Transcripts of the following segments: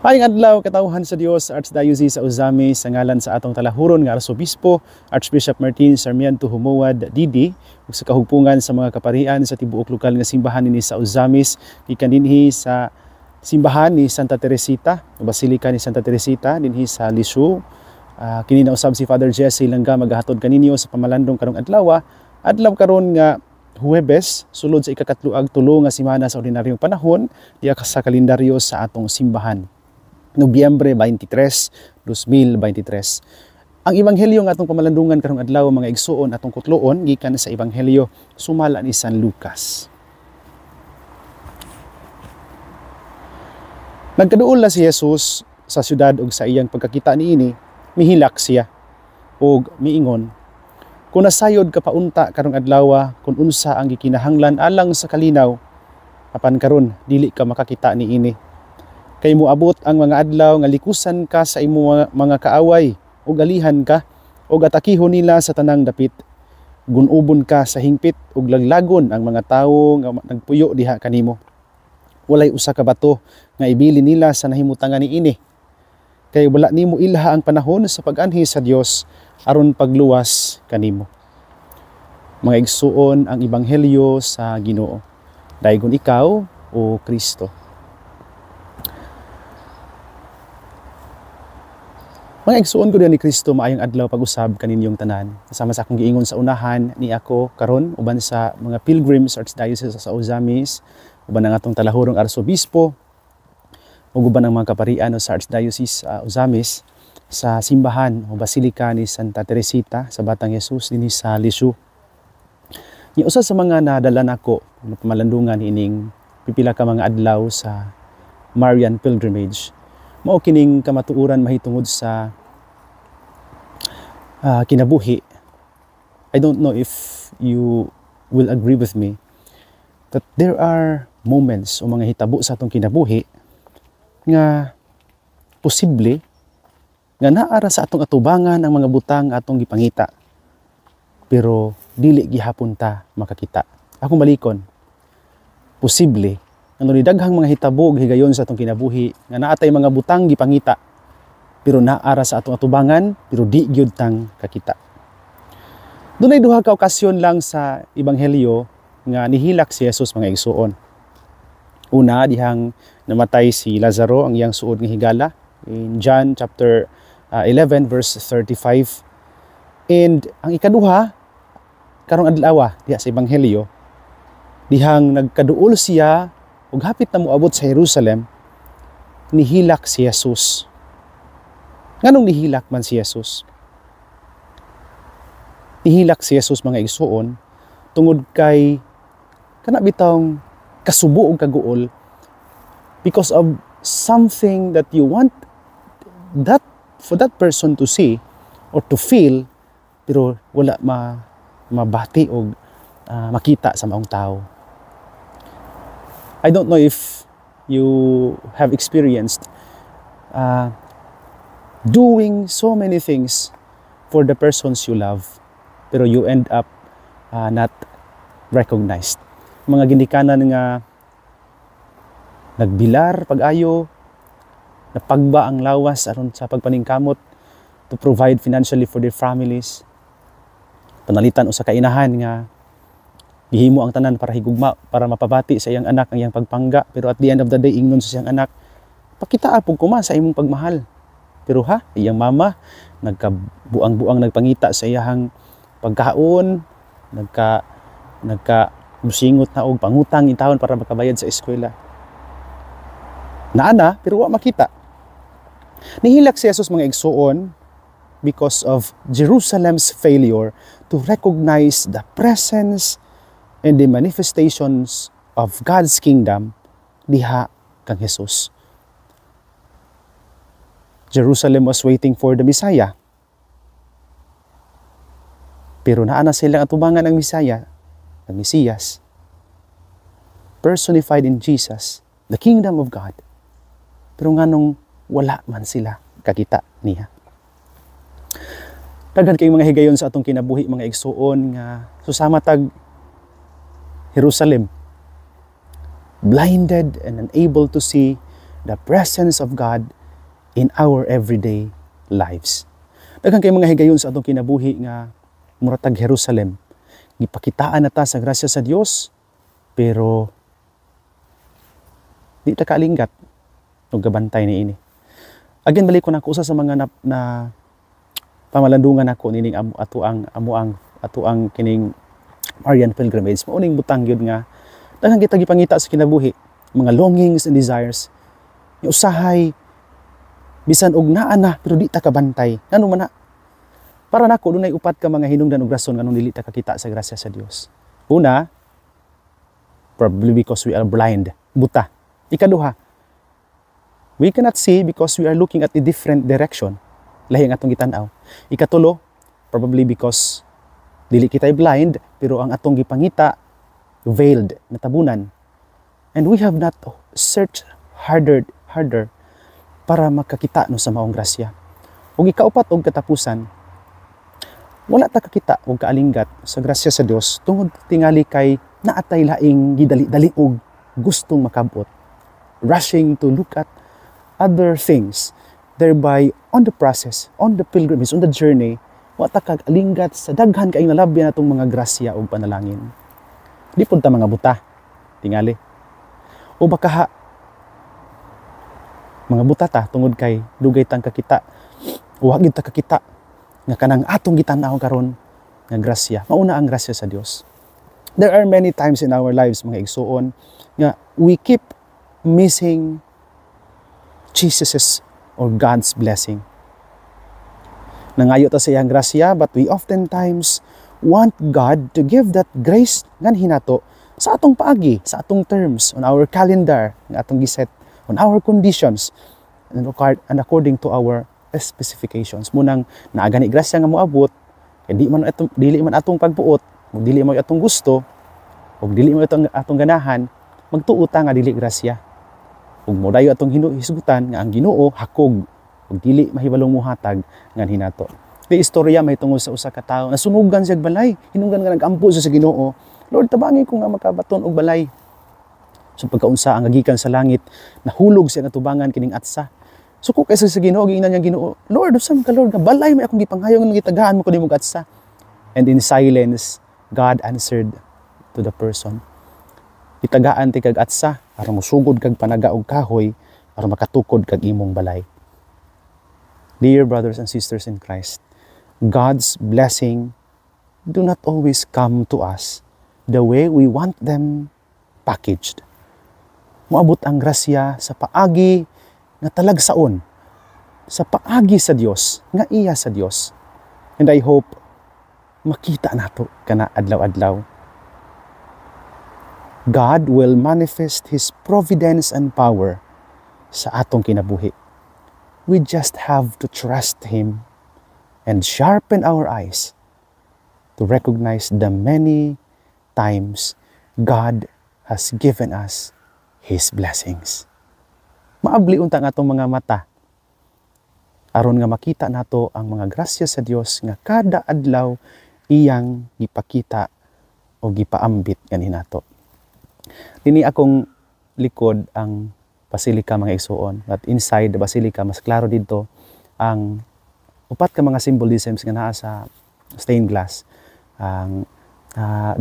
Maayong adlaw katawhan sa Dios sa Archdiocese sa Ozamis sa ngalan sa atong talahuron nga Arsobispo Archbishop Martin Sarmiento Humuad Didi ug sa kahugpungan sa mga kaparian sa tibuok lokal nga simbahan ni sa Ozamis gikan dinhi sa simbahan ni Santa Teresita, Basilika ni Santa Teresita dinhi sa Lisu. Kini na usab si Father Jesse Langga magahatod kaninyo sa pamalandong karong adlaw karon nga Huwebes, sulod sa ikakatluag tulo nga semana sa ordinaryong panahon diya sa kalendaryo sa atong simbahan. Nobyembre 23, 2023. Ang ebanghelyo nga atong pamalandungan karong adlaw mga igsuon atong kutloon gikan sa ebanghelyo sumala ni San Lucas. Nagkaduol na si Jesus sa syudad ug sa iyang pagkakita niini, mihilak siya ug miingon, kung nasayod ka paunta karong adlaw kung unsa ang gikinahanglan alang sa kalinaw, apan karon dili ka makakita niini. Kay moabot ang mga adlaw nga likusan ka sa imo mga kaaway ug alihan ka ug atakihon nila sa tanang dapit. Gunubon ka sa hingpit ug laglagon ang mga tawo nga nagpuyo diha kanimo. Walay usa ka bato nga ibili nila sa nahimutangan niini. Kay wala nimo ilha ang panahon sa pag-anhi sa Dios aron pagluwas kanimo. Mga igsuon ang ebanghelyo sa Ginoo. Daygon ikaw o Kristo. Mga igsuon ko din ni Kristo, maayong adlaw pag-usab kaninyong tanan. Kasama sa akong giingon sa unahan ni ako karon uban sa mga pilgrims sa Archdiocese sa Ozamis, uban ang atong talahurong Arsobispo, ug uban ang mga kaparian sa Archdiocese sa Ozamis sa simbahan o Basilika ni Santa Teresita sa Batang Jesus dinhi sa Lisu. Ni usa sa mga nadala nako na pamalandungan ining pipila ka mga adlaw sa Marian pilgrimage. Mao kining kamatuoran mahitungod sa kinabuhi. I don't know if you will agree with me that there are moments o mga hitabo sa atong kinabuhi nga posible nga naara sa atong atubangan ang mga butang atong gipangita pero dili gihapon ta makakita. Akong balikon, posible nga ni daghang mga hitabo ug higayon sa atong kinabuhi nga naatay mga butang gipangita pero naara sa atong atubangan pero di gyud tang kakita. Dunay duha ka okasyon lang sa ebanghelyo nga nihilak si Jesus mga igsuon. Una, dihang namatay si Lazaro ang iyang suod nga higala in John chapter 11 verse 35. And ang ikaduha karong adlaw diha sa ebanghelyo dihang nagkaduol siya ug hapit na moabot sa Jerusalem, nihilak si Jesus. Nganong nihilak man si Jesus? Nihilak si Jesus mga igsuon tungod kay kana bitawng kasubo ug kaguol because of something that you want that for that person to see or to feel pero wala mabati o makita sa maong tao. I don't know if you have experienced doing so many things for the persons you love pero you end up not recognized. Mga ginikanan nga nagbilar pag-ayo, napagba ang lawas aron sa pagpaningkamot to provide financially for their families. Panalitan usa ka inahan nga gihimo ang tanan para higugma para mapabati sa iyang anak ang iyang pagpangga pero at the end of the day ingnon sa iyang anak, pakita apog kuma sa imong pagmahal. Pero iyang mama nagkabuang-buang nagpangita sa iyang pagkaon, nagka-busingot na og pangutang intawon para makabayad sa eskwela. Naana pero wa makita. Nihilak si Jesus mga igsuon because of Jerusalem's failure to recognize the presence and the manifestations of God's kingdom diha kang Jesus. Jerusalem was waiting for the Messiah. Pero naana silang atubangan ang Messiah, ang Mesiyas, personified in Jesus, the kingdom of God. Pero nganong wala man sila kakita niya. Daghan kay mga higayon sa atong kinabuhi mga igsuon nga susama tag Jerusalem, blinded and unable to see the presence of God in our everyday lives. Daghang kay mga higayon sa atong kinabuhi nga muratag Jerusalem. Gipakitaan na ta sa grasya sa Dios, pero di ta kalinggat ug gabantay niini. Again, balik ko na usa sa mga na pamalandungan ako nining ato ang kining Marian pilgrimage. Mauning butang gyud nga daghang kita gipangita sa kinabuhi, mga longings and desires. Yung usahay bisan og naa na pero di ta kabantay. Ngano man na? Para nako dunay upat ka mga hinungdan ug rason nganong dili ta kakita sa grasya sa Dios. Una, probably because we are blind, buta. Ikaduha, we cannot see because we are looking at a different direction. Lahi ang atong gitan-aw. Ikatulo, probably because dili kitay blind pero ang atong gipangita veiled, natabunan. And we have not searched harder para makakita no sa maong grasya. Ug ikaupat og katapusan, wala ta kakita og kaalinggat sa grasya sa Dios tungod tingali kay naatay laing gidali-dali og gustong makabot, rushing to look at other things, thereby on the process, on the pilgrimage, on the journey, wa ta kaalinggat sa daghan kay nalabyan natong mga grasya ug panalangin. Di pud ta mga buta tingali. O baka mga buta ta tungod kay dugay tang kakita, wa gid ta kakita nga kanang atong gitan-aw karon nga grasya. Mauna ang grasya sa Dios. There are many times in our lives mga igsuon nga we keep missing Jesus's or God's blessing. Nangayo ta sa iyang grasya, but we oftentimes want God to give that grace ngan hinato sa atong paagi, sa atong terms, on our calendar nga atong giset, on our conditions, and according to our specifications. Munang naagani grasya nga moabot, dili man atong pagbuot, ug dili mo atong gusto, ug dili mo atong ganahan, magtuo ta nga dili grasya. Ug modayo atong hisgutan nga ang Ginoo hakog, ug dili mahibalong muhatag ngan hinato. Di istorya may tungod sa usa ka tawo nasunugan siya balay, hinunggan nga nagampo siya sa Ginoo. Lord, tabangi ko nga makabaton og balay. So pagkaunsa ang agikan sa langit, nahulog siya nga tubangan kining atsa. Suko kaysa sa Ginoo, giingnan niya Ginoo, Lord, usam ka Lord, nga balay may akong gipanghayo nga gitagaan mo kundi mo atsa. And in silence, God answered to the person. Itagaan ti kag atsa aron mosugod kag panaga og kahoy aron makatukod kag imong balay. Dear brothers and sisters in Christ, God's blessing do not always come to us the way we want them packaged. Moabot ang grasya sa paagi nga talagsaon, sa paagi sa Dios, nga iya sa Dios. And I hope makita nato kana adlaw-adlaw. God will manifest His providence and power sa atong kinabuhi. We just have to trust Him and sharpen our eyes to recognize the many times God has given us His blessings. Maabli unta nga atong mga mata aron nga makita nato ang mga grasya sa Dios nga kada adlaw iyang gipakita o gipaambit ganin nato. Dini akong likod ang basilika mga igsuon, at inside the basilika mas klaro dito ang upat ka mga symbolisms nga naa sa stained glass. Ang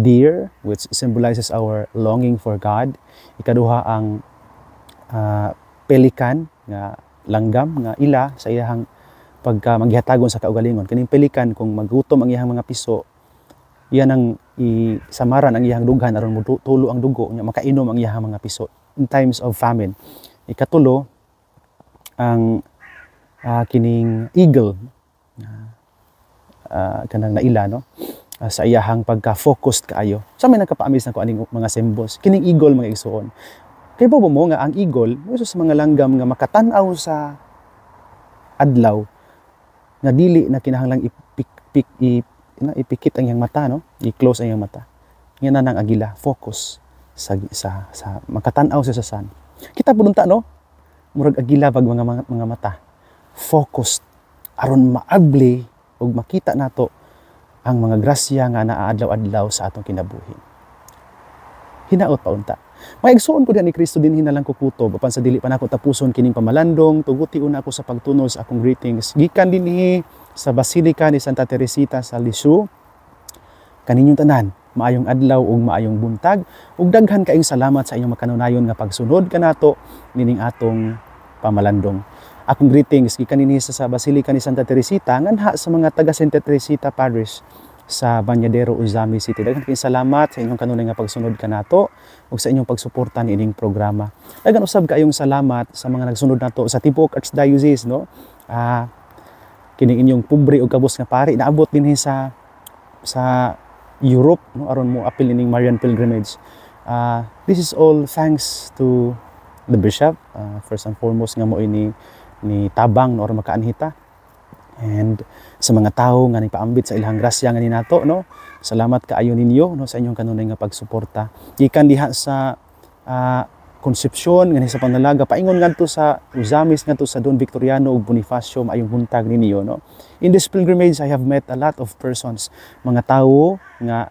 deer, which symbolizes our longing for God. Ikaduha ang pelikan nga langgam nga ila sa iyang pagka maghihatagon sa kaugalingon. Kaning pelikan kung magutom ang iyang mga piso, iyan ang isamaran ang iyang dughan aron tulo ang dugo nya makainom ang iyang mga piso in times of famine. Ikatulo ang kining eagle kanang naila no sa iyahang pagka-focused kaayo. Sa may nagkapaamis na ko aning mga symbols. Kining eagle mga igsuon. Kay ba mo nga ang eagle, uso sa mga langgam nga makatan-aw sa adlaw nga dili na kinahanglang ipikit ang iyang mata no, i-close ang iyang mata. Nga nang agila, focus sa makatan-aw siya sa sun. Kita pununta no, murag agila pag mga mata. Focused aron maabli ug makita nato ang mga grasya nga naa adlaw-adlaw sa atong kinabuhi. hinaot paunta. Maigsuon ko diha ni Kristo din hinalang kukutob apan sa dili pa nako tapuson kining pamalandong tuguti una ako sa pagtunog sa akong greetings gikan dinhi sa Basilica ni Santa Teresita sa Lisieux. Kaninyong tanan, maayong adlaw ug maayong buntag ug daghan kaayong salamat sa inyong makanunayon nga pagsunod kanato nining atong pamalandong. Akong greetings gikan dinhi sa Basilica ni Santa Teresita nganha sa mga taga Santa Teresita Parish sa Bañadero, Uzami City. Daghan kayong salamat sa inyong kanunay nga pagsunod kanato ug sa inyong pagsuporta nining programa. Daghan usab kaayong salamat sa mga nagsunod nato sa Tibuok Archdiocese, no? Kining inyong pobre ug kabus nga pari naabot dinhi sa Europe, no, aron mo apil ining Marian Pilgrimage. This is all thanks to the bishop, first and foremost nga mo ni tabang no, aron makaanhita. And sa mga tao nga nagpaambit sa ilahang grasya nga ninato, no, salamat kaayo ninyo, no, sa inyong kanunay nga pagsuporta gikan diha sa Concepcion nga sa Panalaga paingon ngadto sa Uzamis ngadto sa Don Victoriano ug Bonifacio, maayong buntag ninyo, no. In this pilgrimage I have met a lot of persons, mga tao nga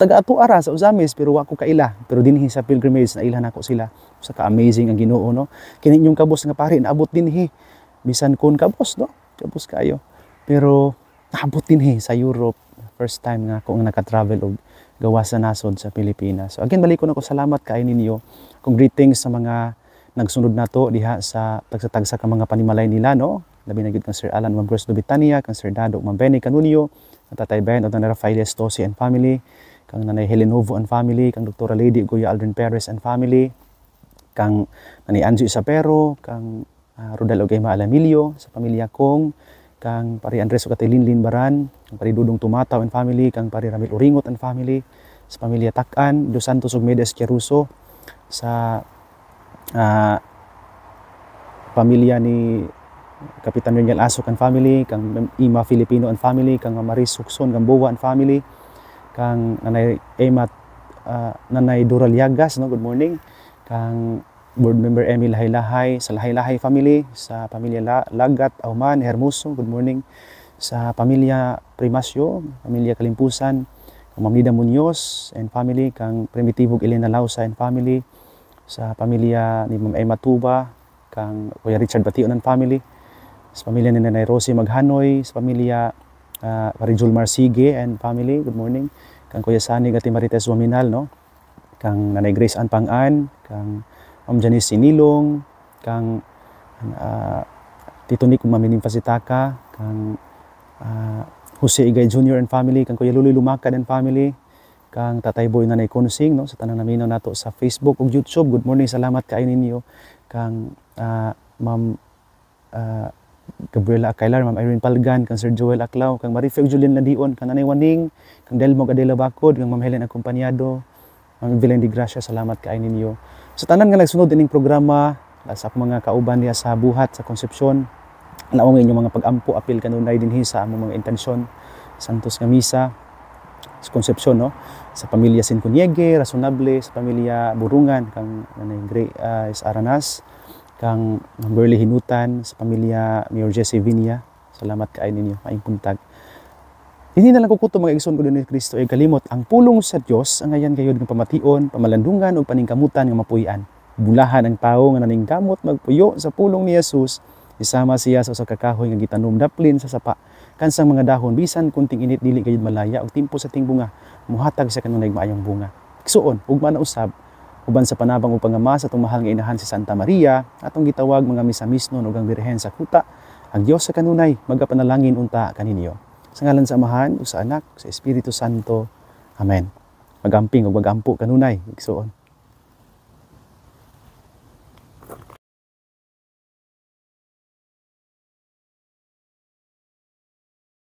taga ato ara sa Uzamis pero wa ko kaila, pero dinhi sa pilgrimage na ilhan ako sila sa ka-amazing ang Ginoo, no. Kini inyong kabos nga pari naabot dinhi bisan kun kabos, no, kabos kayo, pero naabot dinhi sa Europe. First time nga ako naka-travel og gawas sa nasod sa Pilipinas. So again, balik ko na ko salamat kay ninyo. Kung greetings sa mga nagsunod nato diha sa tagsa-tagsa ka mga panimalay nila, no. Labi na gyud kang Sir Alan Mambros Lubitania, kang Sir Dado Mambeni Canunio, kang Tatay Ben o Nanay Rafael Estosi and family, kang Nanay Helenovo and family, kang Dr. Lady Goya Aldrin Perez and family, kang Nanay Anjo Isapero, kang Rodel Ogema Alamilio sa pamilya kong, kang Pari Andres Ukatilinlin Baran, kang Pari Dudong Tumataw and family, kang Pari Ramil Uringot and family, sa pamilya Takan, Dos Santos ug Medes Chiaruso, sa pamilya ni Kapitan Reniel Asok and family, kang Ima Filipino and family, kang Maris Sukson Gamboa and family, kang Nanay Emma Nanay Dora Liagas, no, good morning, kang Board Member Emil Lahay-Lahay sa Lahay-Lahay family, sa pamilya Lagat Auman Hermoso, good morning, sa pamilya Primasyo, pamilya Kalimpusan, kang Mamnida Muñoz and family, kang Primitibog Elena Lausa and family, sa pamilya ni Ma'am Emma Tuba, kang Kuya Richard Bation and family, sa pamilya ni Nanay Rosie Maghanoy, sa pamilya Parijul Marsige and family, good morning, kang Kuya Sanig at Marites Waminal, no, kang Nanay Grace Ann Pang-an, kang Ma'am Janice Sinilong, kang Tito Nick Mamining Pasitaka, kang Jose Igay Jr. and family, kang Kuya Luloy Lumakad and family, kang Tatay Boy Nanay Consing, no, sa tanang naminaw nato sa Facebook ug YouTube. Good morning, salamat kaayo ninyo, kang Ma'am Gabriela Acailar, Ma'am Irene Palgan, kang Sir Joel Aclao, kang Marifeg Julian Landion, kang Nanay Waning, kang Delmo Adela Bacod, kang Ma'am Helen Acompañado, Ma'am Evelyn Di Gracia, salamat kaayo ninyo. Sa tanan nga nagsunod ining programa, sa mga kauban niya sa buhat sa Concepcion, naong inyong mga pag-ampo apil kanunay dinhi sa among mga intensyon santos nga misa sa Concepcion, no, sa pamilya Sinconiege, Razonable, sa pamilya Burungan, kang Nanay Grace Aranas, kang Burley Hinutan, sa pamilya Mayor Jesse Vinia, salamat kaayo ninyo, maayong buntag. Hindi na lang kukuto mga igsoon ko din ni Kristo ay kalimot ang pulong sa Dios ang ayan gayud nga pamation, pamalandungan ug paningkamutan nga mapuy-an. Bulahan ang tawo nga naningkamot magpuyo sa pulong ni Jesus, isama siya sa kakahoy nga gitanom daplin sa sapa. Kansang mga dahon bisan kunting init dili gayud malaya og timpo sa ting bunga, muhatag sa kanunay maayong bunga. Igsoon ug manausab uban sa panabang ug pangama sa atong mahal nga inahan si Santa Maria, atong gitawag mga misamisnon ug ang Birhen sa kuta, ang Dios sa kanunay magapanalangin unta kaninyo. Sa ngalan sa Amahan, ug sa Anak, sa Espiritu Santo. Amen. Magamping ug magampo kanunay, igsoon.